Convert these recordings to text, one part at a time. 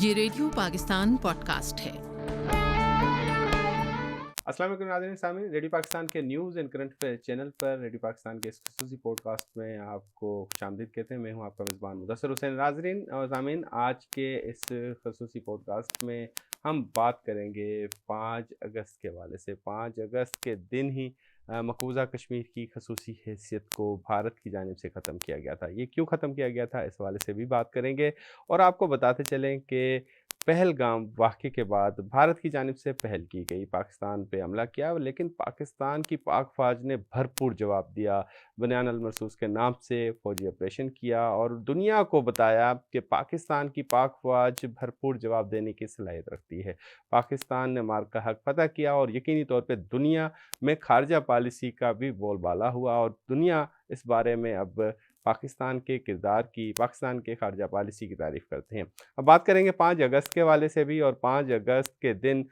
یہ radio Pakistan pod cost ہے۔ السلام علیکم ناظرین سامعین، ریڈیو پاکستان کے news and current affair channel per radio Pakistan کے اس خصوصی پوڈ کاسٹ میں آپ کو خوش آمدید کہتے ہیں۔ میں ہوں آپ کا میزبان مدثر حسین۔ ناظرین اور سامعین، آج کے اس خصوصی پوڈ کاسٹ میں ہم بات کریں گے 5 اگست کے حوالے سے۔ 5 اگست کے دن ہی مقبوضہ کشمیر کی خصوصی حیثیت کو بھارت کی جانب سے ختم کیا گیا تھا۔ یہ کیوں ختم کیا گیا تھا، اس حوالے سے بھی بات کریں گے، اور آپ کو بتاتے چلیں کہ پہلگام واقعے کے بعد بھارت کی جانب سے پہل کی گئی، پاکستان پہ حملہ کیا، لیکن پاکستان کی پاک فوج نے بھرپور جواب دیا، بنیان المرصوص کے نام سے فوجی آپریشن کیا اور دنیا کو بتایا کہ پاکستان کی پاک فوج بھرپور جواب دینے کی صلاحیت رکھتی ہے۔ پاکستان نے مار کا حق فتح کیا اور یقینی طور پہ دنیا میں خارجہ پالیسی کا بھی بول بالا ہوا، اور دنیا اس بارے میں اب پاکستان کے کردار کی، پاکستان کے خارجہ پالیسی کی تعریف کرتے ہیں۔ اب بات کریں گے 5 اگست کے حوالے سے بھی، اور 5 اگست کے دن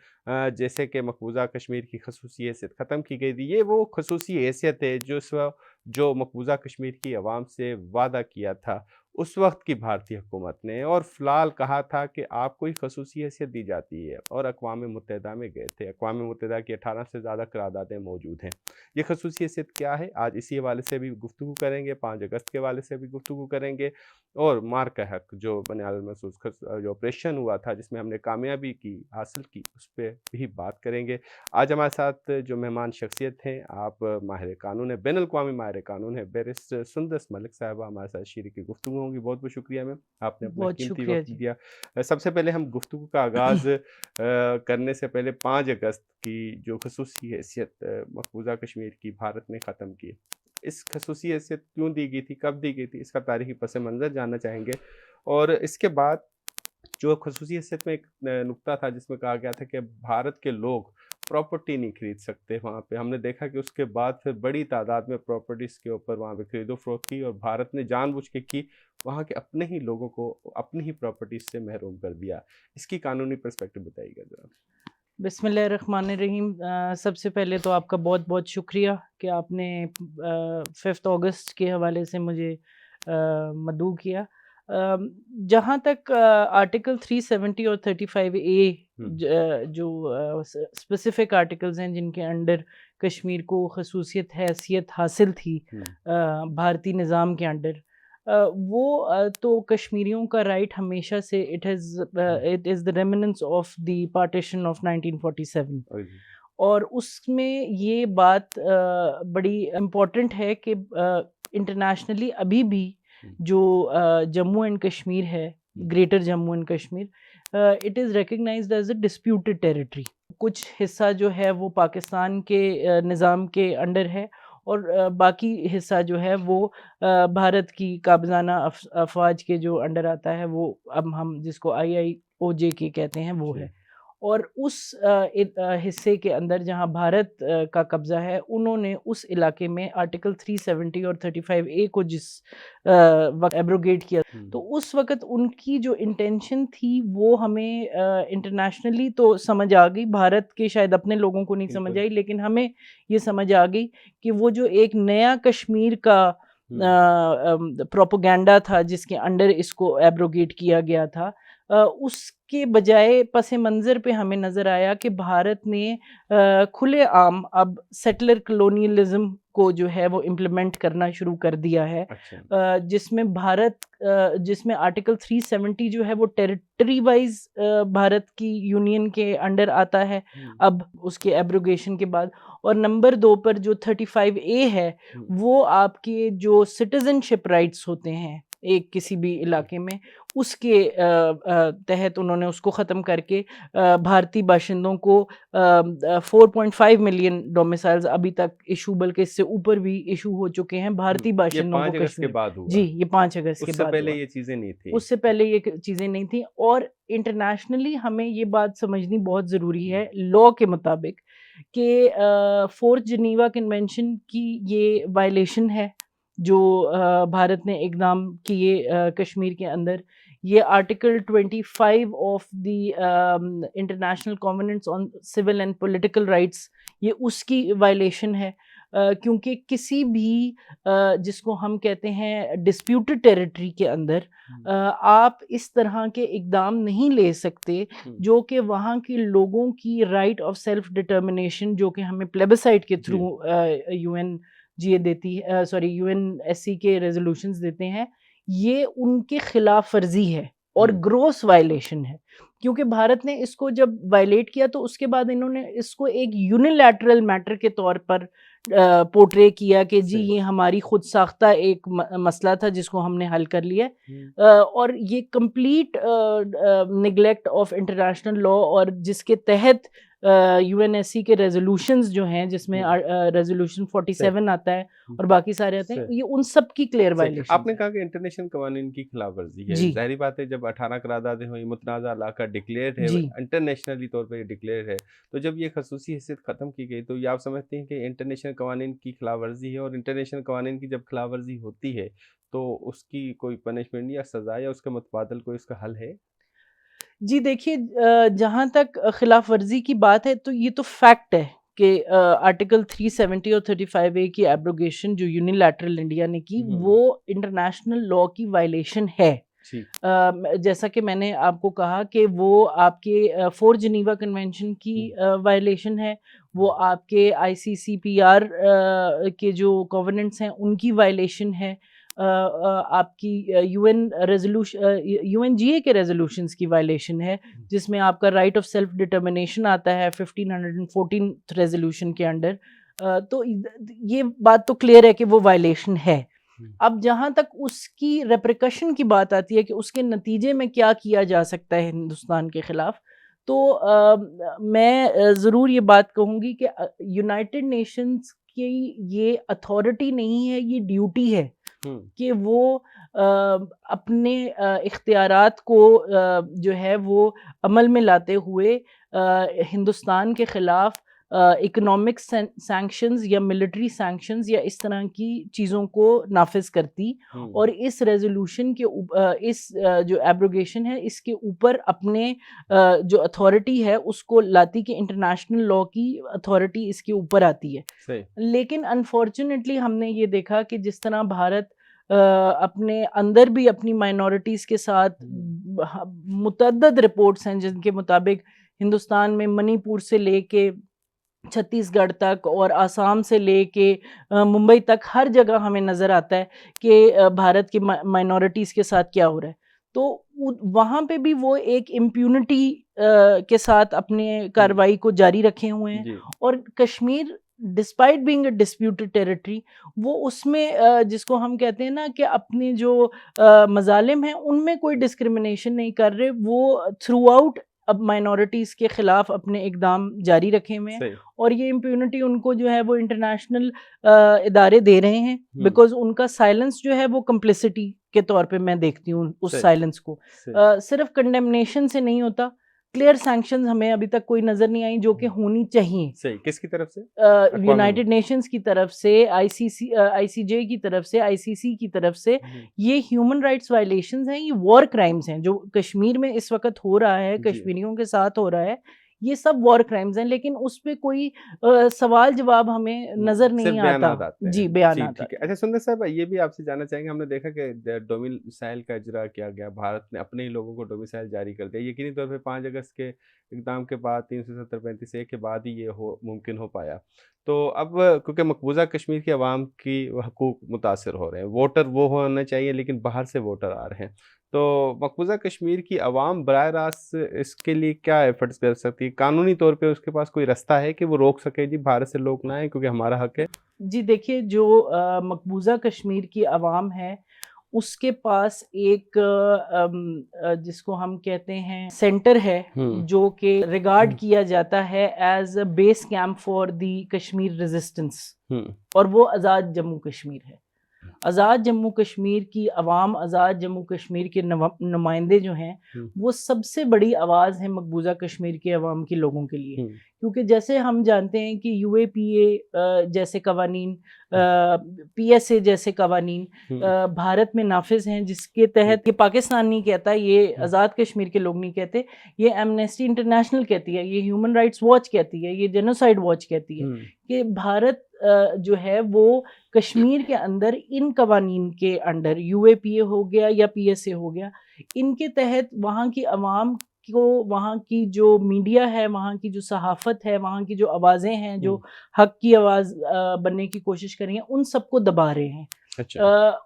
جیسے کہ مقبوضہ کشمیر کی خصوصی حیثیت ختم کی گئی تھی، یہ وہ خصوصی حیثیت ہے جو مقبوضہ کشمیر کی عوام سے وعدہ کیا تھا اس وقت کی بھارتی حکومت نے، اور فی الحال کہا تھا کہ آپ کو خصوصی حیثیت دی جاتی ہے، اور اقوام متحدہ میں گئے تھے۔ اقوام متحدہ کی 18 سے زیادہ قراردادیں موجود ہیں۔ یہ خصوصی حیثیت کیا ہے، آج اسی حوالے سے بھی گفتگو کریں گے، 5 اگست کے حوالے سے بھی گفتگو کریں گے، اور مار کا حق جو بنیان المرصوص جو آپریشن ہوا تھا جس میں ہم نے کامیابی حاصل کی، اس پہ بھی بات کریں گے۔ آج ہمارے ساتھ جو مہمان شخصیت ہیں، آپ ماہر قانون ہے، بین الاقوامی ماہر قانون ہے، بیرسٹر سندس ملک صاحبہ ہمارے ساتھ شریک گفتگو ہوں گی۔ بہت بہت شکریہ میم، آپ نے اپنا قیمتی وقت دیا۔ سب سے پہلے ہم گفتگو کا آغاز کرنے سے پہلے 5 اگست کی جو خصوصی حیثیت مقبوضہ کشمیر کی بھارت نے ختم کی، اس خصوصی حیثیت کیوں دی گئی تھی، کب دی گئی تھی، اس کا تاریخی پس منظر جاننا چاہیں گے، اور اس کے بعد جو خصوصی حیثیت میں ایک نقطہ تھا جس میں کہا گیا تھا کہ بھارت کے لوگ پراپرٹی نہیں خرید سکتے وہاں پہ، ہم نے دیکھا کہ اس کے بعد پھر بڑی تعداد میں پراپرٹیز کے اوپر وہاں پہ خرید و فروخت کی، اور بھارت نے جان بوجھ کے کی، وہاں کے اپنے ہی لوگوں کو اپنی ہی پراپرٹیز سے محروم کر دیا۔ اس کی قانونی پرسپیکٹو بتائیے گا ذرا۔ بسم اللہ الرحمن الرحیم۔ سب سے پہلے تو آپ کا بہت بہت شکریہ کہ آپ نے 5 اگست کے حوالے سے مجھے مدعو کیا۔ جہاں تک آرٹیکل 370 اور 35A جو اسپیسیفک آرٹیکلز ہیں جن کے انڈر کشمیر کو خصوصیت حیثیت حاصل تھی بھارتی نظام کے انڈر، وہ تو کشمیریوں کا رائٹ ہمیشہ سے it is the remnants of the partition of 1947، اور اس میں یہ بات بڑی امپورٹنٹ ہے کہ انٹرنیشنلی ابھی بھی جو جموں اینڈ کشمیر ہے، greater Jammu and Kashmir, it is recognized as a disputed territory. کچھ حصہ جو ہے وہ پاکستان کے نظام کے انڈر ہے، اور باقی حصہ جو ہے وہ بھارت کی قابضانہ افواج کے جو انڈر آتا ہے، وہ اب ہم جس کو IIOJK کہتے ہیں وہ ہے۔ اور اس حصے کے اندر جہاں بھارت کا قبضہ ہے، انہوں نے اس علاقے میں آرٹیکل 370 اور 35A کو جس وقت ایبروگیٹ کیا، تو اس وقت ان کی جو انٹینشن تھی وہ ہمیں انٹرنیشنلی تو سمجھ آ گئی، بھارت کے شاید اپنے لوگوں کو نہیں سمجھ آئی، لیکن ہمیں یہ سمجھ آ گئی کہ وہ جو ایک نیا کشمیر کا پروپیگنڈا تھا جس کے انڈر اس کو ایبروگیٹ کیا گیا تھا، اس کے بجائے پس منظر پہ ہمیں نظر آیا کہ بھارت نے کھلے عام اب سیٹلر کلونیلزم کو جو ہے وہ امپلیمنٹ کرنا شروع کر دیا ہے، جس میں آرٹیکل 370 جو ہے وہ ٹیریٹری وائز بھارت کی یونین کے انڈر آتا ہے اب اس کے ایبروگیشن کے بعد، اور نمبر 2 پر جو 35A ہے وہ آپ کے جو سٹیزن شپ رائٹس ہوتے ہیں ایک کسی بھی علاقے میں، اس کے تحت انہوں نے اس کو ختم کر کے بھارتی باشندوں کو 4.5 ملین ڈومیسائلز ابھی تک ایشو، بلکہ اس سے اوپر بھی ایشو ہو چکے ہیں بھارتی باشندوں کو کشمیر۔ جی، یہ 5 اگست کے بعد، اس سے پہلے یہ چیزیں نہیں تھیں، اس سے پہلے یہ چیزیں نہیں تھیں، اور انٹرنیشنلی ہمیں یہ بات سمجھنی بہت ضروری ہے لاء کے مطابق کہ 4 جنیوا کنونشن کی یہ وائلیشن ہے جو بھارت نے اقدام کیے کشمیر کے اندر۔ یہ article 25 of the international covenants on civil and political rights, یہ اس کی وائلیشن ہے۔ کیونکہ کسی بھی جس کو ہم کہتے ہیں ڈسپیوٹڈ ٹیریٹری کے اندر آپ اس طرح کے اقدام نہیں لے سکتے جو کہ وہاں کے لوگوں کی رائٹ آف سیلف ڈٹرمنیشن جو کہ ہمیں پلیبسائٹ کے through U N G A دیتی ہے، sorry U N S C کے ریزولوشنز دیتے ہیں، یہ ان کے خلاف ورزی ہے اور گروس وائلیشن ہے، کیونکہ بھارت نے اس کو جب وائلیٹ کیا تو اس کے بعد انہوں نے اس کو ایک یونیلیٹرل میٹر کے طور پر پورٹرے کیا کہ جی یہ ہماری خود ساختہ ایک مسئلہ تھا جس کو ہم نے حل کر لیا، اور یہ complete neglect of international law, اور جس کے تحت یو این ایس سی کے ریزولوشنز جو ہیں جس میں ریزولوشن 47 آتا ہے اور باقی سارے آتے ہیں، یہ ان سب کی کلیئر وائلیشن۔ آپ نے کہا کہ انٹرنیشنل قوانین کی خلاف ورزی ہے، ظاہری بات ہے جب 18 قراردادیں ہوئی، متنازع علاقہ ڈکلیئرڈ ہے، انٹرنیشنلی طور پہ ڈکلیئر ہے، تو جب یہ خصوصی حیثیت ختم کی گئی تو یہ آپ سمجھتے ہیں کہ انٹرنیشنل قوانین کی خلاف ورزی ہے، اور انٹرنیشنل قوانین کی جب خلاف ورزی ہوتی ہے تو اس کی کوئی پنشمنٹ یا سزا یا اس کے متبادل کوئی اس کا حل ہے؟ جی دیکھیے، جہاں تک خلاف ورزی کی بات ہے تو یہ تو فیکٹ ہے کہ آرٹیکل 370 اور 35A کی ایبروگیشن جو یونیلیٹرل انڈیا نے کی وہ انٹرنیشنل لا کی وائلیشن ہے، جیسا کہ میں نے آپ کو کہا کہ وہ آپ کے 4 جنیوا کنونشن کی وائلیشن ہے، وہ آپ کے ICCPR کے جو کووننٹس ہیں ان کی وائلیشن ہے، آپ کی یو این جی اے کے ریزولوشنز کی وائلیشن ہے، جس میں آپ کا رائٹ آف سیلف ڈٹرمنیشن آتا ہے 1514 ریزولوشن کے انڈر، تو یہ بات تو کلیئر ہے کہ وہ وائلیشن ہے۔ اب جہاں تک اس کی ریپریکشن کی بات آتی ہے کہ اس کے نتیجے میں کیا کیا جا سکتا ہے ہندوستان کے خلاف، تو میں ضرور یہ بات کہوں گی کہ یونائٹڈ نیشنز کی یہ اتھارٹی نہیں ہے، یہ ڈیوٹی ہے کہ وہ اپنے اختیارات کو جو ہے وہ عمل میں لاتے ہوئے ہندوستان کے خلاف اکنامک سینکشنز یا ملٹری سینکشنز یا اس طرح کی چیزوں کو نافذ کرتی، اور اس ریزولوشن کے اس جو ایبروگیشن ہے اس کے اوپر اپنے جو اتھارٹی ہے اس کو لاتی کہ انٹرنیشنل لا کی اتھارٹی اس کے اوپر آتی ہے۔ لیکن انفارچونیٹلی ہم نے یہ دیکھا کہ جس طرح بھارت اپنے اندر بھی اپنی مائنورٹیز کے ساتھ متعدد رپورٹس ہیں جن کے مطابق ہندوستان میں منی پور سے لے کے چھتیس گڑھ تک اور آسام سے لے کے ممبئی تک ہر جگہ ہمیں نظر آتا ہے کہ بھارت کی مائنورٹیز کے ساتھ کیا ہو رہا ہے، تو وہاں پہ بھی وہ ایک امپیونٹی کے ساتھ اپنے کارروائی کو جاری رکھے ہوئے ہیں، اور Kashmir despite being a disputed territory وہ اس میں جس کو ہم کہتے ہیں نا کہ اپنے جو مظالم ہیں ان میں کوئی ڈسکریمنیشن نہیں کر رہے، وہ تھرو آؤٹ اب مائنورٹیز کے خلاف اپنے اقدام جاری رکھے ہوئے ہیں، اور یہ امپیونٹی ان کو جو ہے وہ انٹرنیشنل ادارے دے رہے ہیں، بیکاز ان کا سائلنس جو ہے وہ کمپلسٹی کے طور پہ میں دیکھتی ہوں اس سائلنس کو، صرف کنڈیمنیشن سے نہیں ہوتا، کلیئر سینکشنز ہمیں ابھی تک کوئی نظر نہیں آئی جو کہ ہونی چاہیے۔ صحیح، کس کی طرف سے؟ یونائٹڈ نیشنز کی طرف سے، آئی سی جے کی طرف سے، آئی سی سی کی طرف سے۔ یہ ہیومن رائٹس وائلیشنز ہیں، یہ وار کرائمز ہیں جو کشمیر میں اس وقت ہو رہا ہے، کشمیریوں کے ساتھ ہو رہا ہے، یہ سب وار کرائمز ہیں، لیکن اس پہ کوئی سوال جواب ہمیں نظر نہیں آتا۔ جی بیانات۔ اچھا سندر صاحب، یہ بھی آپ سے جاننا چاہیں گے، ہم نے دیکھا کہ ڈومیسائل کا اجرا کیا گیا، بھارت نے اپنے ہی لوگوں کو ڈومیسائل جاری کر دیا، یقینی طور پہ 5 اگست کے اقدام کے بعد 370-35A کے بعد ہی یہ ممکن ہو پایا۔ تو اب کیونکہ مقبوضہ کشمیر کے عوام کی حقوق متاثر ہو رہے ہیں، ووٹر وہ ہونا چاہیے لیکن باہر سے ووٹر آ رہے ہیں، تو مقبوضہ کشمیر کی عوام براہ راست اس کے لیے کیا ایفرٹس کر سکتی ہے؟ قانونی طور پہ اس کے پاس کوئی رستہ ہے کہ وہ روک سکے جی بھارت سے لوگ نہ آئیں کیونکہ ہمارا حق ہے؟ جی دیکھیے، جو مقبوضہ کشمیر کی عوام ہے اس کے پاس ایک جس کو ہم کہتے ہیں سینٹر ہے جو کہ ریگارڈ کیا جاتا ہے as a base camp for the Kashmir resistance, اور وہ آزاد جموں کشمیر ہے۔ آزاد جموں کشمیر کی عوام، آزاد جموں کشمیر کے نمائندے جو ہیں وہ سب سے بڑی آواز ہے مقبوضہ کشمیر کے عوام کے لوگوں کے لیے، کیونکہ جیسے ہم جانتے ہیں کہ UAPA جیسے قوانین، PSA جیسے قوانین بھارت میں نافذ ہیں، جس کے تحت یہ پاکستان نہیں کہتا، یہ آزاد کشمیر کے لوگ نہیں کہتے، یہ ایمنیسٹی انٹرنیشنل کہتی ہے، یہ ہیومن رائٹس واچ کہتی ہے، یہ جینوسائیڈ واچ کہتی ہے کہ بھارت جو ہے وہ کشمیر کے اندر ان قوانین کے انڈر UAPA ہو گیا یا PSA ہو گیا، ان کے تحت وہاں کی عوام کو، وہاں کی جو میڈیا ہے، وہاں کی جو صحافت ہے، وہاں کی جو آوازیں ہیں جو حق کی آواز بننے کی کوشش کر رہی ہیں، ان سب کو دبا رہے ہیں۔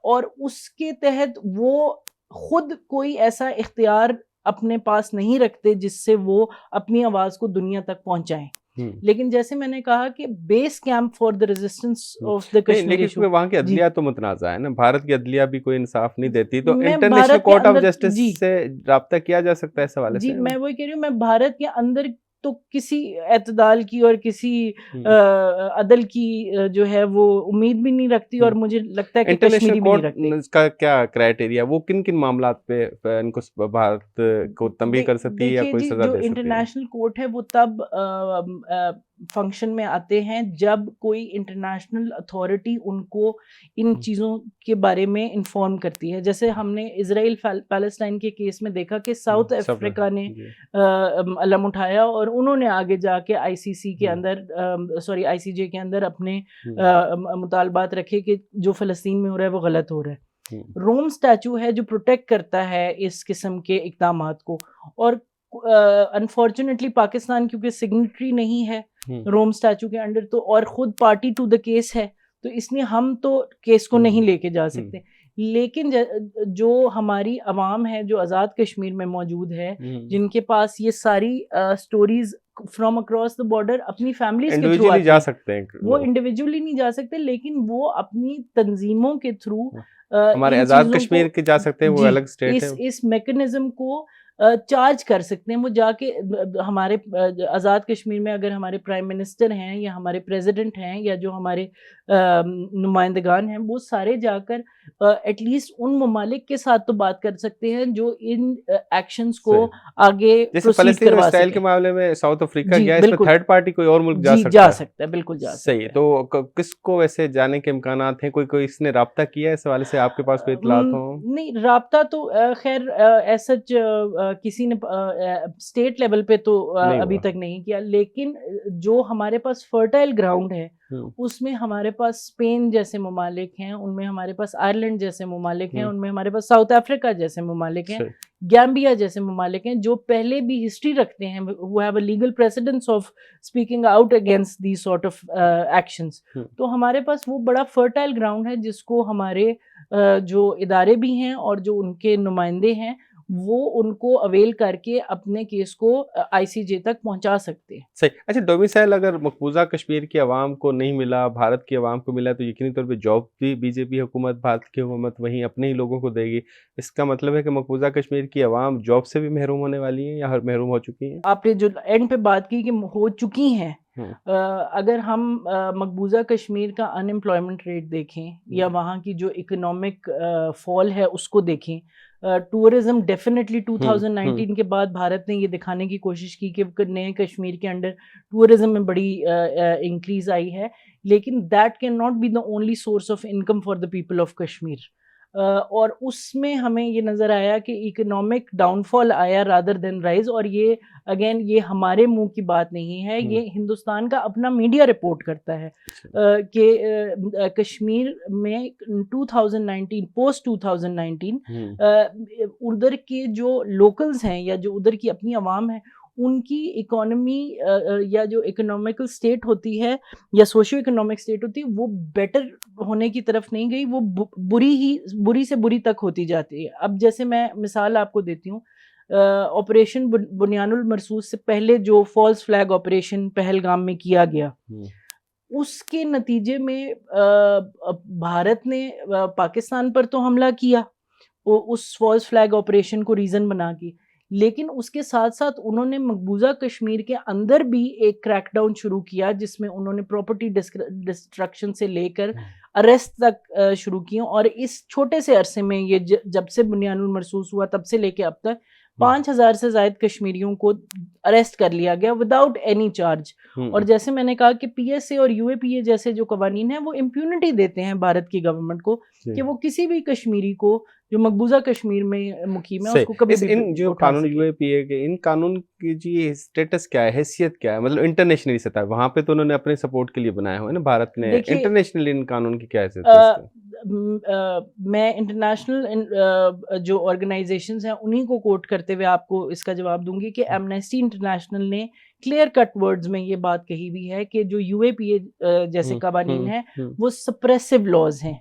اور اس کے تحت وہ خود کوئی ایسا اختیار اپنے پاس نہیں رکھتے جس سے وہ اپنی آواز کو دنیا تک پہنچائیں۔ لیکن جیسے میں نے کہا کہ base camp for the resistance of the Kashmir issue, وہاں کی عدلیہ تو متنازع ہے نا، بھارت کی عدلیہ بھی کوئی انصاف نہیں دیتی، تو انٹرنیشنل کورٹ آف جسٹس سے رابطہ کیا جا سکتا ہے اس حوالے سے؟ جی میں وہی کہہ رہی ہوں، میں بھارت کے اندر تو کسی اعتدال کی اور کسی عدل کی جو ہے وہ امید بھی نہیں رکھتی، اور مجھے لگتا ہے کہ کشمیری بھی نہیں رکھتی۔ اس کا کیا کرائٹیریا، وہ کن کن معاملات پہ ان کو بھارت کو تنبیہ کر سکتی ہے یا کوئی سزا دے سکتی ہے؟ جو انٹرنیشنل کورٹ ہے وہ تب فنکشن میں آتے ہیں جب کوئی انٹرنیشنل اتھارٹی ان کو ان چیزوں کے بارے میں انفارم کرتی ہے۔ جیسے ہم نے اسرائیل پیلسٹائن کے کیس میں دیکھا کہ ساؤتھ افریقہ نے علم اٹھایا، اور انہوں نے آگے جا کے ICC کے اندر، ICJ کے اندر اپنے مطالبات رکھے کہ جو فلسطین میں ہو رہا ہے وہ غلط ہو رہا ہے۔ روم اسٹیچو ہے جو پروٹیکٹ کرتا ہے اس قسم کے اقدامات کو، اور انفارچونیٹلی پاکستان کیونکہ سگنیٹری نہیں ہے روم اسٹیچو کے انڈر، تو اور خود پارٹی ٹو دا کیس ہے، تو اس لیے ہم تو کیس کو نہیں لے کے جا سکتے۔ لیکن جو ہماری عوام ہے جو آزاد کشمیر میں موجود ہے، جن کے پاس یہ ساری stories from across the border اپنی فیملیز کے تھرو جا سکتے ہیں، وہ انڈیویجولی نہیں جا سکتے، لیکن وہ اپنی تنظیموں کے تھرو ہمارے آزاد کشمیر کے جا سکتے ہیں، وہ الگ اسٹیٹ ہے، اس میکنزم کو چارج کر سکتے ہیں۔ وہ جا کے ہمارے آزاد کشمیر میں اگر ہمارے پرائم منسٹر ہیں یا ہمارے پریزیڈنٹ ہیں یا جو ہمارے نمائندگان ہیں، وہ سارے جا کر ایٹ لیسٹ ان ممالک کے ساتھ تو بات کر سکتے ہیں جو ان ایکشنز کو آگے پروسیڈ کروا سکتے ہیں۔ کے معاملے میں ساؤتھ افریقہ گیا، اس میں تھرڈ پارٹی کوئی اور ملک جا سکتا ہے، بالکل جا سکتا ہے۔ صحیح، تو کس کو ویسے جانے کے امکانات ہیں؟ کوئی اس نے رابطہ کیا اس حوالے سے؟ آپ کے پاس کوئی اطلاعات ہوں؟ نہیں، رابطہ تو خیر ایسا کسی نے اسٹیٹ لیول پہ تو ابھی تک نہیں کیا، لیکن جو ہمارے پاس فرٹائل گراؤنڈ ہے اس میں ہمارے پاس اسپین جیسے ممالک ہیں، ان میں ہمارے پاس آئرلینڈ جیسے ممالک ہیں، ان میں ہمارے پاس ساؤتھ افریقہ جیسے ممالک ہیں، گیمبیا جیسے ممالک ہیں جو پہلے بھی ہسٹری رکھتے ہیں، who have a legal precedence of speaking out against these sort of actions۔ تو ہمارے پاس وہ بڑا فرٹائل گراؤنڈ ہے جس کو ہمارے جو ادارے بھی ہیں اور جو ان کے نمائندے ہیں وہ ان کو اویل کر کے اپنے کیس کو ICJ تک پہنچا سکتے ہیں۔ صحیح۔ اچھا، ڈومیسائل اگر مقبوضہ کشمیر کی عوام کو نہیں ملا، بھارت کی عوام کو ملا، تو یقینی طور پہ جاب بھی BJP حکومت، بھارت کی حکومت وہیں اپنے ہی لوگوں کو دے گی۔ اس کا مطلب ہے کہ مقبوضہ کشمیر کی عوام جاب سے بھی محروم ہونے والی ہیں یا محروم ہو چکی ہیں؟ آپ نے جو اینڈ پہ بات کی کہ ہو چکی ہیں، اگر ہم مقبوضہ کشمیر کا ان امپلائمنٹ ریٹ دیکھیں یا وہاں کی جو اکنامک فال ہے اس کو دیکھیں، ٹورزم ڈیفینیٹلی 2019 کے بعد بھارت نے یہ دکھانے کی کوشش کی کہ نئے کشمیر کے انڈر ٹورزم میں بڑی انکریز آئی ہے، لیکن that can not be the only source of income for the people of Kashmir. اور اس میں ہمیں یہ نظر آیا کہ اکنامک ڈاؤن فال آیا رادر دین رائز، اور یہ اگین یہ ہمارے منہ کی بات نہیں ہے، یہ ہندوستان کا اپنا میڈیا رپورٹ کرتا ہے کہ کشمیر میں 2019 پوسٹ 2019 ادھر کے جو لوکلز ہیں یا جو ادھر کی اپنی عوام ہے ان کی اکانومی یا جو اکنامیکل سٹیٹ ہوتی ہے یا سوشو اکنامک سٹیٹ ہوتی ہے وہ بیٹر ہونے کی طرف نہیں گئی، وہ بری سے بری تک ہوتی جاتی ہے۔ اب جیسے میں مثال آپ کو دیتی ہوں، آپریشن بنیان المرصوص سے پہلے جو فالس فلیگ آپریشن پہلگام میں کیا گیا، اس کے نتیجے میں بھارت نے پاکستان پر تو حملہ کیا اس فالس فلیگ آپریشن کو ریزن بنا کے، لیکن اس کے ساتھ ساتھ انہوں نے مقبوضہ کشمیر کے اندر بھی ایک کریک ڈاؤن شروع کیا جس میں انہوں نے پراپرٹی ڈسٹرکشن سے لے کر اریسٹ تک شروع کی، اور اس چھوٹے سے عرصے میں یہ جب سے بنیان المرصوص ہوا تب سے لے کے اب تک 5,000 سے زائد کشمیریوں کو اریسٹ کر لیا گیا وداؤٹ اینی چارج. اور جیسے میں نے کہا کہ پی ایس اے اور یو اے پی اے جیسے جو قوانین ہیں وہ امپیونٹی دیتے ہیں بھارت کی گورنمنٹ کو کہ وہ کسی بھی کشمیری کو جو مقبوضہ کشمیر میں مقیم ہے اس کو کبھی بھی ان جو قانون یو اے پی اے کے ان قانون کی جی اسٹیٹس کیا ہے, حیثیت کیا ہے, مطلب انٹرنیشنلی سطح وہاں پہ تو انہوں نے اپنے سپورٹ کے لیے بنائے ہوئے نا بھارت نے, انٹرنیشنلی ان قانون کی کیا حیثیت ہے؟ میں انٹرنیشنل جو آرگنائزیشنز ہیں انہی کو کوٹ کرتے ہوئے آپ کو اس کا جواب دوں گی کہ ایمنیسٹی انٹرنیشنل نے کلیئر کٹ ورڈز میں یہ بات کہی ہوئی ہے کہ جو یو اے پی اے جیسے قوانین ہیں وہ سپریسو لاز ہیں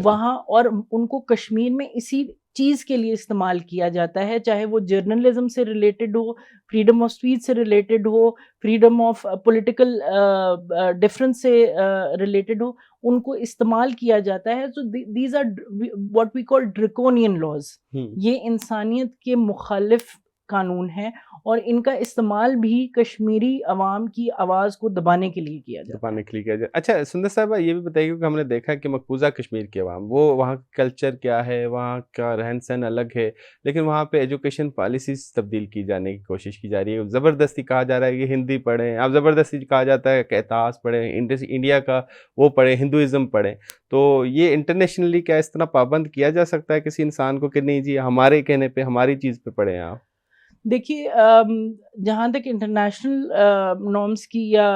وہاں, اور ان کو کشمیر میں اسی چیز کے لیے استعمال کیا جاتا ہے, چاہے وہ جرنلزم سے ریلیٹڈ ہو, فریڈم آف اسپیچ سے ریلیٹڈ ہو, فریڈم آف پولیٹیکل ڈفرنس سے ریلیٹڈ ہو, ان کو استعمال کیا جاتا ہے. So these are what we call draconian laws. یہ انسانیت کے مخالف قانون ہیں اور ان کا استعمال بھی کشمیری عوام کی آواز کو دبانے کے لیے کیا جاتا ہے. اچھا سندس صاحبہ یہ بھی بتائیے کہ ہم نے دیکھا کہ مقبوضہ کشمیر کے عوام وہ وہاں کلچر کیا ہے, وہاں کا رہن سہن الگ ہے, لیکن وہاں پہ ایجوکیشن پالیسیز تبدیل کی جانے کی کوشش کی جا رہی ہے. زبردستی کہا جا رہا ہے کہ ہندی پڑھیں, اب زبردستی کہا جاتا ہے کہ اتہاس پڑھیں, انڈیا کا وہ پڑھیں, ہندوازم پڑھیں. تو یہ انٹرنیشنلی کیا اس طرح پابند کیا جا سکتا ہے کسی انسان کو کہ نہیں جی ہمارے کہنے پہ ہماری چیز پہ پڑھیں آپ؟ دیکھیے جہاں تک انٹرنیشنل نارمس کی یا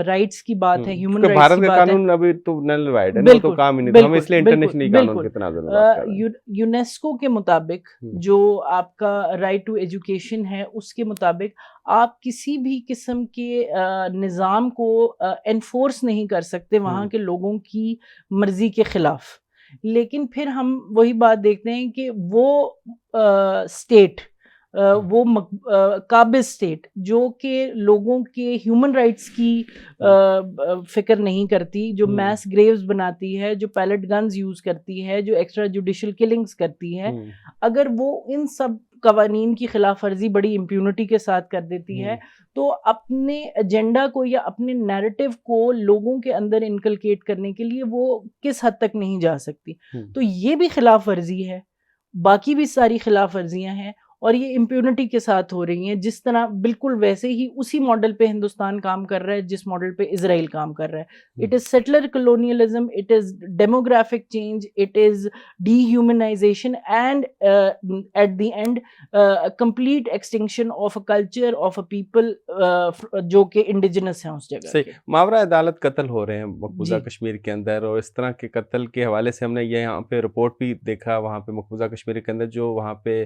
رائٹس کی بات ہے, ہیومن رائٹس کی بات ہے, بھارت کا قانون ابھی تو نل وائڈ ہے نا, تو کام ہی نہیں, تو ہم اس لیے انٹرنیشنل قانون کے تناظر میں بات کر رہے ہیں. یونیسکو کے مطابق جو آپ کا رائٹ ٹو ایجوکیشن ہے اس کے مطابق آپ کسی بھی قسم کے نظام کو انفورس نہیں کر سکتے وہاں کے لوگوں کی مرضی کے خلاف. لیکن پھر ہم وہی بات دیکھتے ہیں کہ وہ اسٹیٹ وہ قابض اسٹیٹ جو کہ لوگوں کے ہیومن رائٹس کی فکر نہیں کرتی, جو میس گریوز بناتی ہے, جو پیلٹ گنز یوز کرتی ہے, جو ایکسٹرا جوڈیشل کلنگز کرتی ہے, اگر وہ ان سب قوانین کی خلاف ورزی بڑی امپیونٹی کے ساتھ کر دیتی ہے تو اپنے ایجنڈا کو یا اپنے نیریٹو کو لوگوں کے اندر انکلکیٹ کرنے کے لیے وہ کس حد تک نہیں جا سکتی. تو یہ بھی خلاف ورزی ہے, باقی بھی ساری خلاف ورزیاں ہیں اور یہ امپیونٹی کے ساتھ ہو رہی ہیں, جس طرح بالکل ویسے ہی اسی ماڈل پہ ہندوستان کام کر رہا ہے جس ماڈل پہ اسرائیل کام کر رہا ہے. It is settler colonialism, it is demographic change, it is dehumanisation and at the end complete extinction of a culture of a people جو کہ انڈیجنس ہیں اس جگہ. صحیح. ماورا عدالت قتل ہو رہے ہیں مقبوضہ کشمیر کے اندر, اور اس طرح کے قتل کے حوالے سے ہم نے یہاں پہ رپورٹ بھی دیکھا وہاں پہ مقبوضہ کشمیر کے اندر جو وہاں پہ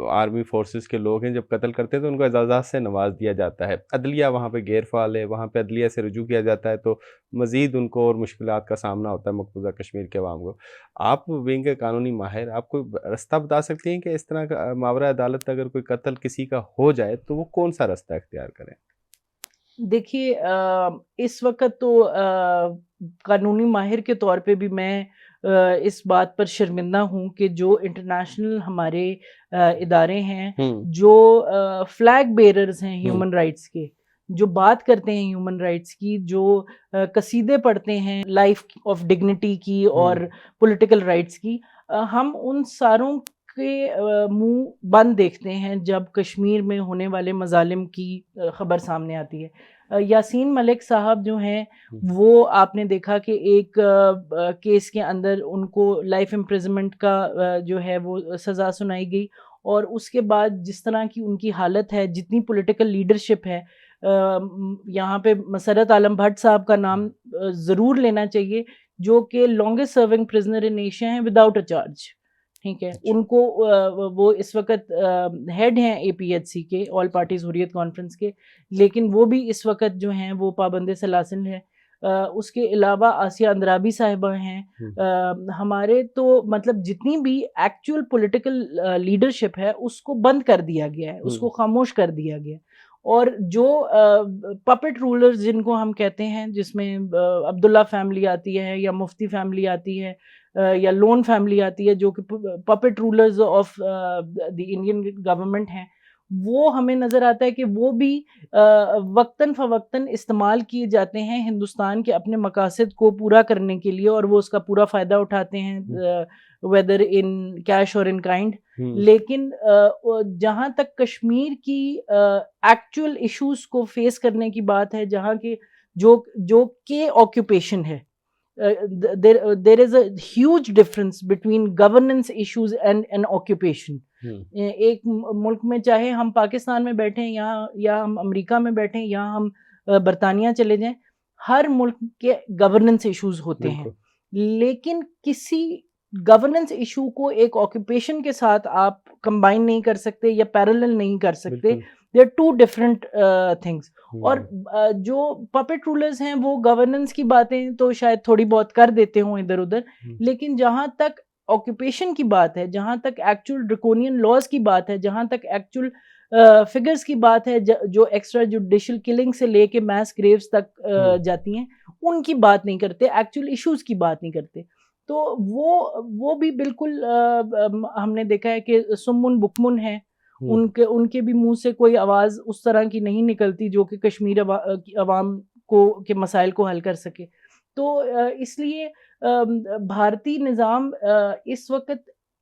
آرمی فورسز کے لوگ ہیں جب قتل کرتے ہیں تو ان کو اعزازات سے نواز دیا جاتا ہے. عدلیہ وہاں پہ غیر فعال ہے, وہاں پہ عدلیہ سے رجوع کیا جاتا ہے تو مزید ان کو اور مشکلات کا سامنا ہوتا ہے مقبوضہ کشمیر کے عوام کو. آپ بینگ کے قانونی ماہر, آپ کو رستہ بتا سکتے ہیں کہ اس طرح کا ماورا عدالت اگر کوئی قتل کسی کا ہو جائے تو وہ کون سا رستہ اختیار کریں؟ دیکھیے اس وقت تو قانونی ماہر کے طور پہ بھی میں اس بات پر شرمندہ ہوں کہ جو انٹرنیشنل ہمارے ادارے ہیں جو فلیگ بیررز ہیں ہیومن رائٹس کے, جو بات کرتے ہیں ہیومن رائٹس کی, جو قصیدے پڑھتے ہیں لائف آف ڈگنیٹی کی اور پولیٹیکل رائٹس کی, ہم ان ساروں کے منہ بند دیکھتے ہیں جب کشمیر میں ہونے والے مظالم کی خبر سامنے آتی ہے. یاسین ملک صاحب جو ہیں وہ آپ نے دیکھا کہ ایک کیس کے اندر ان کو لائف امپریزنمنٹ کا جو ہے وہ سزا سنائی گئی, اور اس کے بعد جس طرح کی ان کی حالت ہے, جتنی پولیٹیکل لیڈرشپ ہے, یہاں پہ مسرت عالم بھٹ صاحب کا نام ضرور لینا چاہیے جو کہ longest serving prisoner in Asia ہیں وداؤٹ اے چارج. ٹھیک ہے, ان کو وہ اس وقت ہیڈ ہیں اے پی ایچ سی کے, آل پارٹیز حریت کانفرنس کے, لیکن وہ بھی اس وقت جو ہیں وہ پابند سلاسل ہیں. اس کے علاوہ آسیہ اندرابی صاحبہ ہیں ہمارے. تو مطلب جتنی بھی ایکچوئل پولیٹیکل لیڈرشپ ہے اس کو بند کر دیا گیا ہے, اس کو خاموش کر دیا گیا. اور جو پپٹ رولرز جن کو ہم کہتے ہیں, جس میں عبداللہ فیملی آتی ہے یا مفتی فیملی آتی ہے یا لون فیملی آتی ہے, جو کہ puppet rulers of the Indian government ہیں, وہ ہمیں نظر آتا ہے کہ وہ بھی وقتاً فوقتاً استعمال کیے جاتے ہیں ہندوستان کے اپنے مقاصد کو پورا کرنے کے لیے، اور وہ اس کا پورا فائدہ اٹھاتے ہیں ویدر ان کیش اور ان کائنڈ. لیکن جہاں تک کشمیر کی ایکچوئل ایشوز کو فیس کرنے کی بات ہے، جہاں کے جو کہ آکوپیشن ہے، there is a huge difference between governance issues and occupation. ایک ملک میں چاہے ہم پاکستان میں بیٹھیں یا ہم امریکہ میں بیٹھیں یا ہم برطانیہ چلے جائیں، ہر ملک کے گورننس ایشوز ہوتے ہیں، لیکن کسی گورننس ایشو کو ایک آکوپیشن کے ساتھ آپ کمبائن نہیں کر سکتے یا پیرلل نہیں کر سکتے. They are two different things. اور جو پپٹ رولرز ہیں وہ گورننس کی باتیں تو شاید تھوڑی بہت کر دیتے ہوں ادھر ادھر، لیکن جہاں تک آکوپیشن کی بات ہے، جہاں تک ایکچوئل ڈریکونین لاز کی بات ہے، جہاں تک ایکچوئل فگرز کی بات ہے جو ایکسٹرا جوڈیشل کلنگ سے لے کے میس گریوز تک جاتی ہیں، ان کی بات نہیں کرتے، ایکچوئل ایشوز کی بات نہیں کرتے. تو وہ بھی بالکل ہم نے دیکھا ہے کہ سمن بکمن ہے، ان کے بھی منہ سے کوئی آواز اس طرح کی نہیں نکلتی جو کہ کشمیر عوام کے مسائل کو حل کر سکے. تو اس لیے بھارتی نظام اس وقت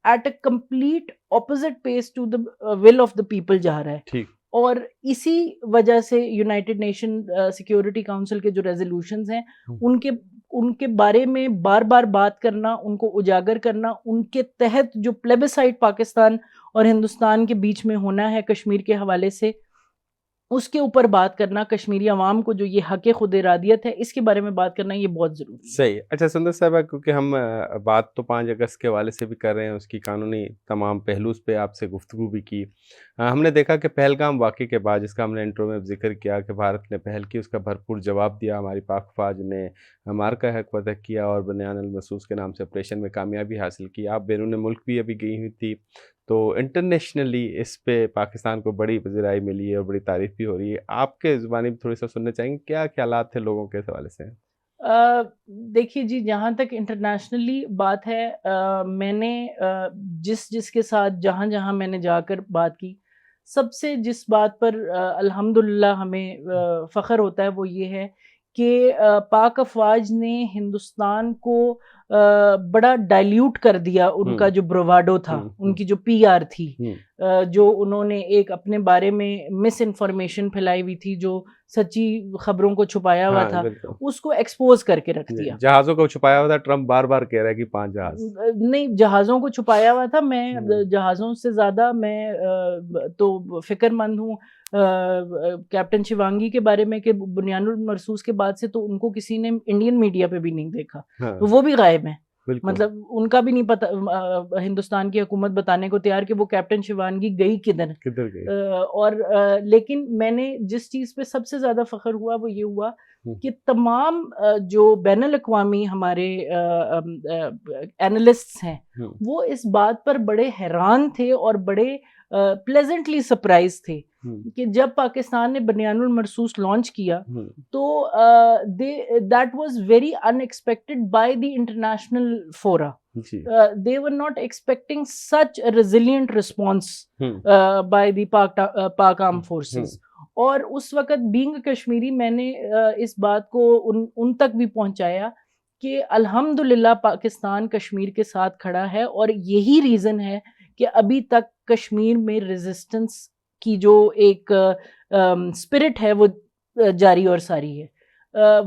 at a complete opposite pace to the will of the people جا رہا ہے. اور اسی وجہ سے یونائٹڈ نیشن سیکیورٹی کاؤنسل کے جو ریزولوشنز ہیں ان کے بارے میں بار بار بات کرنا، ان کو اجاگر کرنا، ان کے تحت جو پلیبسائٹ پاکستان اور ہندوستان کے بیچ میں ہونا ہے کشمیر کے حوالے سے، اس کے اوپر بات کرنا، کشمیری عوام کو جو یہ حق خود ارادیت ہے اس کے بارے میں بات کرنا یہ بہت ضروری ہے. صحیح. اچھا سندس صاحبہ، کیونکہ ہم بات تو 5 اگست کے حوالے سے بھی کر رہے ہیں، اس کی قانونی تمام پہلوز پہ آپ سے گفتگو بھی کی. ہم نے دیکھا کہ پہلگام واقعے کے بعد، جس کا ہم نے انٹرو میں ذکر کیا کہ بھارت نے پہل کی، اس کا بھرپور جواب دیا. ہماری پاک فوج نے مارکہ حق فتح کیا اور بنیان المسوس کے نام سے آپریشن میں کامیابی حاصل کی. آپ بیرون ملک بھی ابھی گئی ہوئی تھی، تو انٹرنیشنلی اس پہ پاکستان کو بڑی پذیرائی ملی ہے اور بڑی تعریف بھی ہو رہی ہے. آپ کے زبانی بھی تھوڑی سا سننا چاہیں گے، کیا خیالات تھے لوگوں کے حوالے سے؟ دیکھیے جی، جہاں تک انٹرنیشنلی بات ہے، میں نے جس کے ساتھ جہاں میں نے جا کر بات کی، سب سے جس بات پر الحمدللہ ہمیں فخر ہوتا ہے وہ یہ ہے کہ پاک افواج نے ہندوستان کو بڑا ڈائلیوٹ کر دیا ان کا جو برواڈو تھا، ان کی جو پی آر تھی، جو انہوں نے ایک اپنے بارے میں مس انفارمیشن پھیلائی ہوئی تھی، جو سچی خبروں کو چھپایا ہوا تھا، اس کو ایکسپوز کر کے رکھ دیا. جہازوں کو چھپایا ہوا تھا، ٹرمپ بار بار کہہ رہا ہے کہ 5 جہاز نہیں، جہازوں کو چھپایا ہوا تھا. میں جہازوں سے زیادہ میں تو فکر مند ہوں کیپٹن شیوانگی کے بارے میں کہ بنیان المرصوص کے بعد سے تو ان کو کسی نے انڈین میڈیا پہ بھی نہیں دیکھا، تو وہ بھی غائب ہیں. مطلب ان کا بھی نہیں پتا، ہندوستان کی حکومت بتانے کو تیار کہ وہ کیپٹن شیوانگی گئی کدھر گئی. اور لیکن میں نے جس چیز پہ سب سے زیادہ فخر ہوا وہ یہ ہوا کہ تمام جو بین الاقوامی ہمارے اینالسٹس ہیں وہ اس بات پر بڑے حیران تھے اور بڑے پلیزنٹلی سرپرائز تھے کہ جب پاکستان نے بنیان المرصوص لانچ کیا تو that was very in expected by the international فورا. They were not expecting such a resilient response by the Pak Armed Forces. اور اس وقت بینگ کشمیری میں نے اس بات کو ان تک بھی پہنچایا کہ الحمدللہ پاکستان کشمیر کے ساتھ کھڑا ہے، اور یہی ریزن ہے کہ ابھی تک کشمیر میں ریزسٹنس کی جو ایک اسپرٹ ہے وہ جاری اور ساری ہے.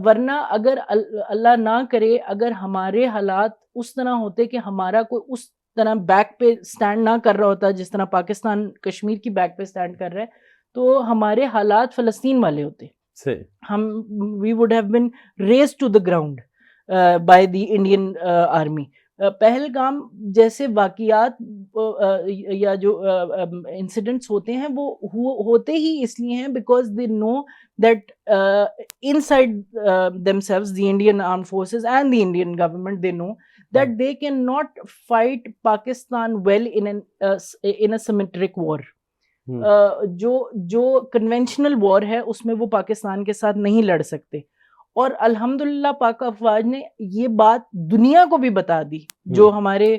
ورنہ اگر اللہ نہ کرے اگر ہمارے حالات اس طرح ہوتے کہ ہمارا کوئی اس طرح بیک پہ سٹینڈ نہ کر رہا ہوتا جس طرح پاکستان کشمیر کی بیک پہ سٹینڈ کر رہا ہے، تو ہمارے حالات فلسطین والے ہوتے. we would have been razed to the ground by the Indian army. Pahalgam جیسے واقعات یا جو انسیڈنٹس ہوتے ہیں وہ ہوتے ہی اس لیے ہیں because they know that inside themselves, the Indian armed forces and the Indian government, they know that they cannot fight Pakistan well in a symmetric war. جو کنونشنل وار ہے اس میں وہ پاکستان کے ساتھ نہیں لڑ سکتے. اور الحمدللہ پاک افواج نے یہ بات دنیا کو بھی بتا دی. جو ہمارے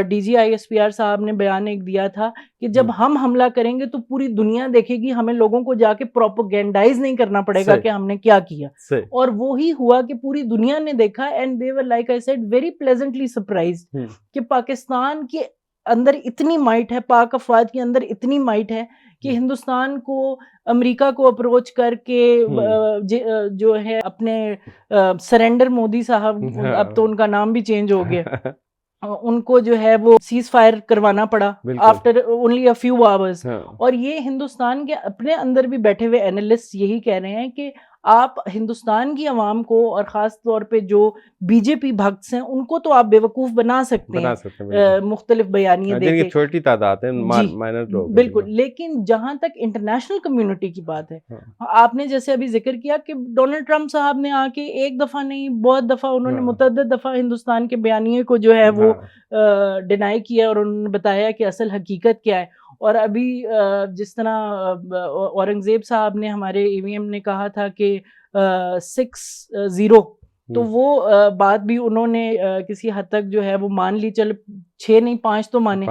D G I S P R صاحب نے بیان ایک دیا تھا کہ جب ہم حملہ کریں گے تو پوری دنیا دیکھے گی, ہمیں لوگوں کو جا کے پروپیگینڈائز نہیں کرنا پڑے گا کہ ہم نے کیا کیا. اور وہی ہوا کہ پوری دنیا نے دیکھا, and they were like I said very pleasantly surprised کہ پاکستان کے اندر اتنی مائٹ ہے, پاک افواج کے اندر اتنی مائٹ ہے کہ ہندوستان کو امریکہ کو اپروچ کر کے جو ہے اپنے سرینڈر مودی صاحب, اب تو ان کا نام بھی چینج ہو گیا, ان کو جو ہے وہ سیز فائر کروانا پڑا after only a few hours. اور یہ ہندوستان کے اپنے اندر بھی بیٹھے ہوئے اینالسٹ یہی کہہ رہے ہیں کہ آپ ہندوستان کی عوام کو, اور خاص طور پہ جو بی جے پی بھکتس ہیں, ان کو تو آپ بیوقوف بنا سکتے ہیں مختلف بیانیے دے کے, چھوٹی تعداد ہے مائنر لوگ, بالکل. لیکن جہاں تک انٹرنیشنل کمیونٹی کی بات ہے, آپ نے جیسے ابھی ذکر کیا کہ ڈونلڈ ٹرمپ صاحب نے آ کے ایک دفعہ نہیں بہت دفعہ, انہوں نے متعدد دفعہ ہندوستان کے بیانیے کو جو ہے وہ ڈینائی کیا, اور انہوں نے بتایا کہ اصل حقیقت کیا ہے. اور ابھی جس طرح اورنگزیب صاحب نے ہمارے ای وی ایم نے کہا تھا کہ 6-0, تو وہ بات بھی انہوں نے کسی حد تک جو ہے وہ مان لی, چل 6 نہیں 5 تو مانے,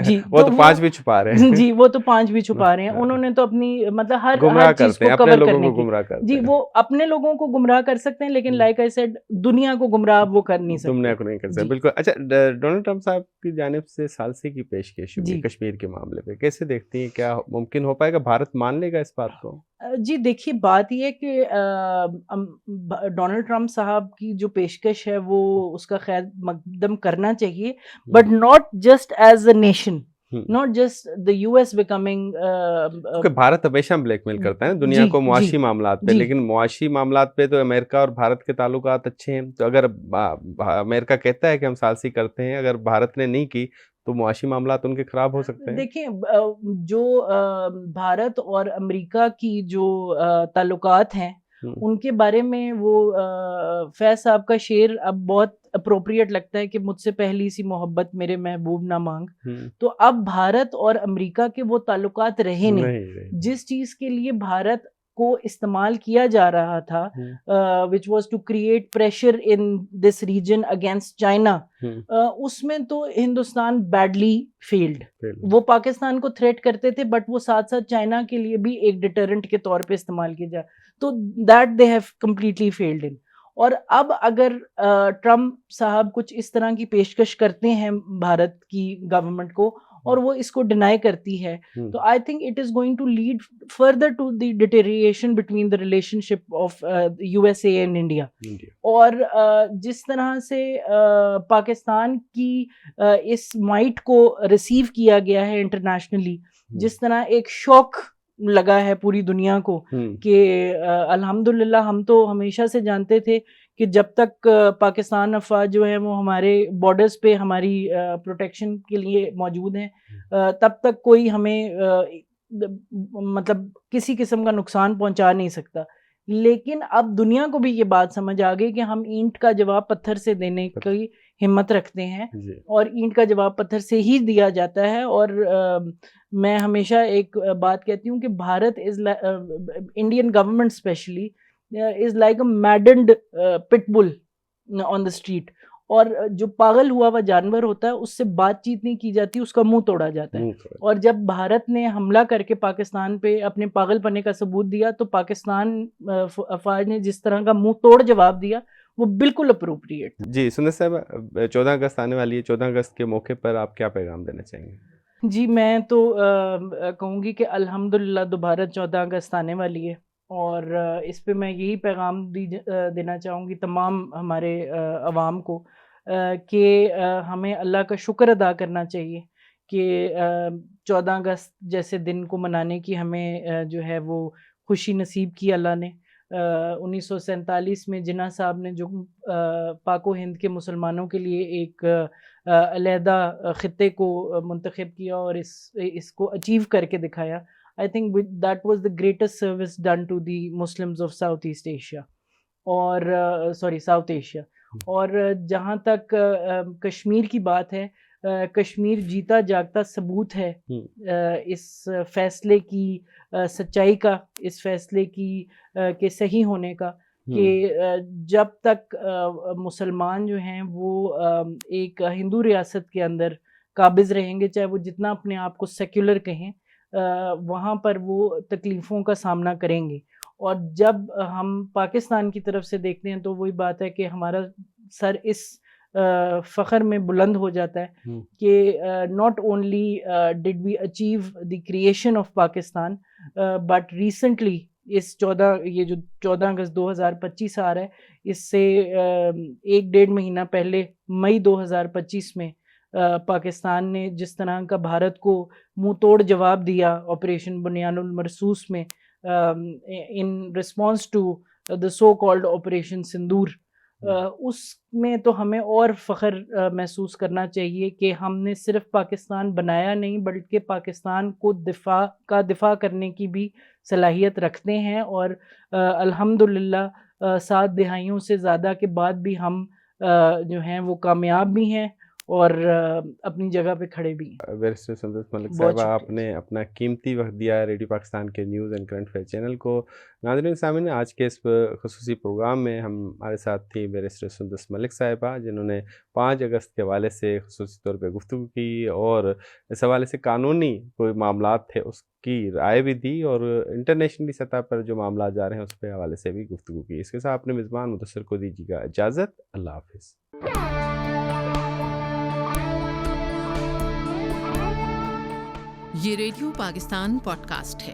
جی وہ تو 5 بھی چھپا رہے ہیں, جی وہ تو 5 بھی چھپا رہے ہیں. انہوں نے تو اپنی مطلب ہر چیز کو کور کرنے کی, جی وہ اپنے لوگوں کو گمراہ کر سکتے ہیں, لیکن لائک آئی سیڈ دنیا کو گمراہ وہ کر نہیں سکتے, دنیا کو نہیں کر سکتے. بالکل. اچھا, ڈونلڈ ٹرمپ صاحب کی جانب سے ثالثی کی پیشکش ہوئی کشمیر کے معاملے پہ, کیسے دیکھتی ہیں, کیا ممکن ہو پائے گا, بھارت مان لے گا اس بات کو؟ جی دیکھیے, بات یہ ہے کہ ڈونلڈ ٹرمپ صاحب کی جو پیشکش ہے وہ اس کا خیر مقدم کرنا چاہیے, but not just as a nation, not just the US becoming کہ بھارت ہمیشہ بلیک میل کرتا ہے دنیا کو معاشی معاملات پہ, لیکن معاشی معاملات پہ تو امریکہ اور بھارت کے تعلقات اچھے ہیں. تو اگر امریکہ کہتا ہے کہ ہم ثالثی کرتے ہیں, اگر بھارت نے نہیں کی تو معاشی معاملات ان کے خراب ہو سکتے ہیں. دیکھیں, جو بھارت اور امریکہ کی جو تعلقات ہیں ان کے بارے میں وہ فیض صاحب کا شعر اب بہت اپروپریٹ لگتا ہے کہ مجھ سے پہلی سی محبت میرے محبوب نہ مانگ. تو اب بھارت اور امریکہ کے وہ تعلقات رہے نہیں. جس چیز کے لیے بھارت کو استعمال کیا جا رہا تھا, which was to create pressure in this region against China, اس میں تو ہندوستان badly failed. وہ پاکستان کو تھریٹ کرتے تھے, بٹ وہ ساتھ ساتھ چائنا کے لیے بھی ایک ڈیٹرنٹ کے طور پہ استعمال کیا جا, تو that they have completely failed in. اور اب اگر ٹرمپ صاحب کچھ اس طرح کی پیشکش کرتے ہیں بھارت کی گورنمنٹ کو, اور وہ اس کو ڈینائی کرتی ہے, تو I think it is going to lead further to the deterioration between the relationship of U S A and India. اور جس طرح سے پاکستان کی اس مائٹ کو ریسیو کیا گیا ہے انٹرنیشنلی, جس طرح ایک شوق لگا ہے پوری دنیا کو کہ الحمدللہ ہم تو ہمیشہ سے جانتے تھے کہ جب تک پاکستان افواج جو ہیں وہ ہمارے بارڈرز پہ ہماری پروٹیکشن کے لیے موجود ہیں, تب تک کوئی ہمیں مطلب کسی قسم کا نقصان پہنچا نہیں سکتا. لیکن اب دنیا کو بھی یہ بات سمجھ آ گئی کہ ہم اینٹ کا جواب پتھر سے دینے کی ہمت رکھتے ہیں, اور اینٹ کا جواب پتھر سے ہی دیا جاتا ہے. اور میں ہمیشہ ایک بات کہتی ہوں کہ Bharat Indian government specially is like a mad and pit bull on the street, اور جو پاگل ہوا جانور ہوتا ہے اس سے بات چیت نہیں کی جاتی, اس کا منہ توڑا جاتا ہے. اور جب بھارت نے حملہ کر کے پاکستان پہ اپنے پاگل پنے کا ثبوت دیا, تو پاکستان افواج نے جس طرح کا منہ توڑ جواب دیا وہ بالکل اپروپریٹ. جی سندس صاحب, 14 اگست آنے والی ہے, 14 اگست کے موقع پر آپ کیا پیغام دینا چاہیں گے؟ جی میں تو کہوں گی کہ الحمدللہ دوبارہ 14 اگست آنے والی ہے, اور اس پہ میں یہی پیغام دینا چاہوں گی تمام ہمارے عوام کو کہ ہمیں اللہ کا شکر ادا کرنا چاہیے کہ 14 اگست جیسے دن کو منانے کی ہمیں جو ہے وہ خوشی نصیب کی اللہ نے. 1947 میں جناح صاحب نے جو پاک و ہند کے مسلمانوں کے لیے ایک علیحدہ خطے کو منتخب کیا اور اس کو اچیو کر کے دکھایا, I think that was the greatest service done to the Muslims of Southeast Asia اور South Asia. اور جہاں تک کشمیر کی بات ہے, کشمیر جیتا جاگتا ثبوت ہے اس فیصلے کی سچائی کا, اس فیصلے کی کے صحیح ہونے کا, کہ جب تک مسلمان جو ہیں وہ ایک ہندو ریاست کے اندر قابض رہیں گے، چاہے وہ جتنا اپنے آپ کو سیکولر کہیں، وہاں پر وہ تکلیفوں کا سامنا کریں گے. اور جب ہم پاکستان کی طرف سے دیکھتے ہیں تو وہی بات ہے کہ ہمارا سر اس فخر میں بلند ہو جاتا ہے کہ not only did we achieve the creation of Pakistan but recently اس یہ جو 14 اگست 2025 آ رہا ہے، اس سے 1-1.5 مہینہ پہلے مئی 2025 میں پاکستان نے جس طرح کا بھارت کو منہ توڑ جواب دیا آپریشن بنیان المرصوص میں in response to the so called operation Sindoor, اس میں تو ہمیں اور فخر محسوس کرنا چاہیے کہ ہم نے صرف پاکستان بنایا نہیں بلکہ پاکستان کو دفاع کرنے کی بھی صلاحیت رکھتے ہیں، اور الحمدللہ 7 دہائیوں سے زیادہ کے بعد بھی ہم جو ہیں وہ کامیاب بھی ہیں اور اپنی جگہ پہ کھڑے بھی ہیں. بیرسٹر سندس ملک صاحبہ، آپ نے اپنا قیمتی وقت دیا ریڈیو پاکستان کے news and current affair channel کو. ناظرین سامعین، آج کے اس خصوصی پروگرام میں ہمارے ساتھ تھی بیرسٹر سندس ملک صاحبہ، جنہوں نے 5 اگست کے حوالے سے خصوصی طور پہ گفتگو کی اور اس حوالے سے قانونی کوئی معاملات تھے اس کی رائے بھی دی، اور انٹرنیشنلی سطح پر جو معاملات جا رہے ہیں اس پہ حوالے سے بھی گفتگو کی. اس کے ساتھ اپنے میزبان مدثر کو دیجیے گا اجازت. اللہ حافظ. یہ ریڈیو پاکستان پوڈ کاسٹ ہے.